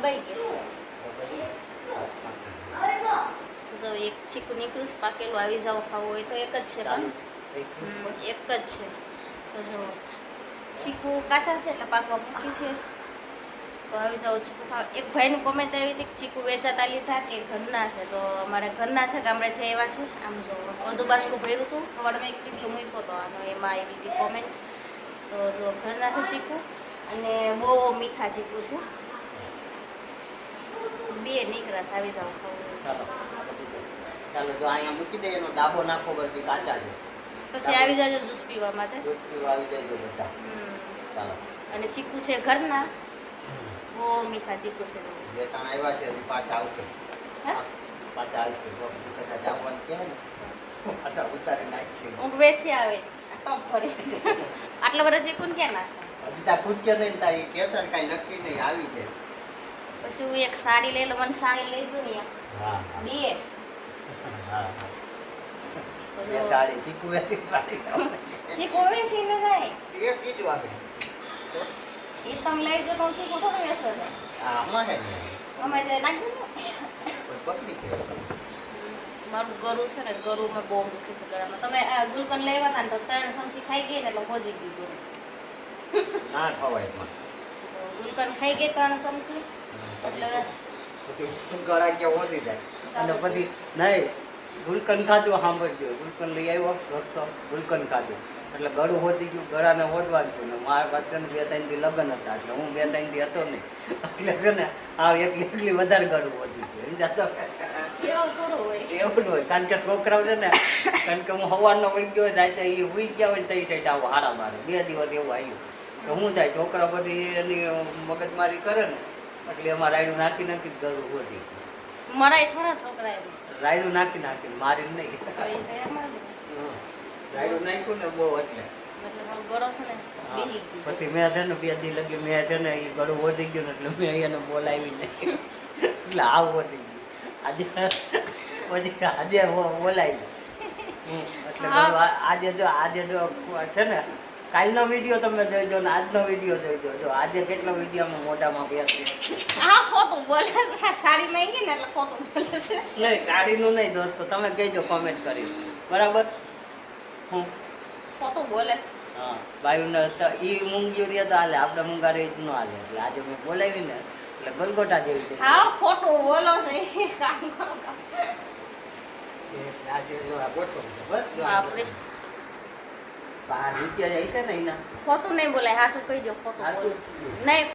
દબાઈ ગયા. જો એક ચીકુ નીકળું પાકેલું આવી જાવ ખાવું હોય તો એક જ છે પણ એક જ છે. તો જો ચીકુ કાચા છે એટલે પાકવા મૂકી છે તો આવી જાવ ચીકુ ખાવા. એક ભાઈની કોમેન્ટ આવી હતી ચીકુ વેચાતા લીધા કે ઘરના છે, તો અમારે ઘરના છે ગામડેથી આવ્યા છે. આમ જો અડધું બાસકું ભર્યું હતું સવારમાં એક વિડીયો મૂક્યો હતો આનો, એમાં આવી હતી કોમેન્ટ. તો જો ઘરના છે ચીકુ અને બહુ મીઠા ચીકુ છે. બે નીકળ્યા આવી જાવ ખાવું. ચાલો તો અહીંયા મૂકી દે, એનો ડાબો નાખો, બધી કાચા છે. પછી આવી જાજો જ્યુસ પીવા માટે. જ્યુસ પીવા આવી જાય બધા. ચાલો. અને ચીકુ છે ઘરના, બહુ મીઠા ચીકુ છે. જે ટાણ આવ્યા છે હજી પાછા આવશે. પાછા આવશે કદાચ આવવાનું કહે ને પાછા ઉતારી નાખશે. ઊંઘ બેસી આવે ટપ ભરી. આટલા બધા ચીકુ ને ક્યાં નાખે? હજી ત્યાં ખુરશી નહીં થાય એ કહેતા કઈ નક્કી નહીં, આવી જાય. પછી હું એક સાડી લઈ લો, મને સાડી લઈ દઉં ને હા બે. સાડી ચીકુ વેચી સાડી ચીકુ વેચી ને જાય એ કીધું આગળ એ તમે લઈ દો તો ચીકુ થોડું વેચો ને. હા અમારે અમારે નાખી દો. કોઈ પકડી છે મારું ગળું છે ને, ગળુંમાં બહુ દુખે છે ગળામાં. તમે આ ગુલકંદ લેવા હતા ને તો 3 ચમચી ખાઈ ગઈ ને એટલે હોજી ગયું ગળું. ના ખવાય એમાં ગુલકંદ ખાઈ ગઈ 3 ચમચી એટલે પછી ગળા ક્યાં ઓછી જાય. અને પછી નહીં ગુલકંદ ખાધું, સાંભળજો ગુલકંદ લઈ આવ્યો દોસ્તો, ગુલકંદ ખાધું એટલે ગળું હોતી ગયું, ગળાને હોદવાનું છું ને મારા પાસે 2-3 દી લગ્ન હતા એટલે હું 2-3 દી હતો નહીં એટલે છે ને આ એકલી વધારે ગળું હોતી ગયું. એવું થોડું હોય, એવું હોય કારણ કે છોકરાઓ છે ને, કારણ કે હું સવારનો વહી ગયો જાય એ ઉઈ ગયા હોય તઈ થઈ આવું હારા મારે 2 દિવસ એવું આવ્યું તો હું થાય છોકરા બધી એની મગજમારી કરે ને એટલે એમાં રાયડું નાખી ગળું હોતી. મરાય થોડા છોકરા એવું રાયડું નાખી મારી નહીં, રાયડું નાખ્યું ને બહુ એટલે મારો ગળો છે ને બેહી ગયો. પછી મેં છે ને 2 દી લગી મેં છે ને એ ગળું વધી ગયું ને એટલે મેં એને બોલાવી નહીં એટલે આવું વધી ગયું. આજે બોલાવી એટલે આજે જો છે ને કાલનો વિડીયો તમે જોઈજો ને આજનો વિડીયો જોઈજો. જો આજે કેટલો વિડીયોમાં મોઢામાં બેસી હા ખોટું બોલે છે, સાડી માંગી ને એટલે ખોટું બોલે છે. નહીં ગાડીનું નહીં દોસ્તો, તમે કહેજો કોમેન્ટ કરી બરાબર. હું ખોટું બોલે છે. હા બાયુને ઈ મૂંગી રહી તો હાલે, આપણે મૂંગા રહી ન હાલે એટલે આજે મેં બોલાવી ને એટલે ગલગોટા જેવી થઈ. હા ખોટું બોલો છે કામ કરો આજે જો આ ગોઠવો બસ આપણે બહાર નીચે જાય છે ને એના ખોટું નહીં બોલાય, સાચું કહી દો. ખોટું બોલે નહીં.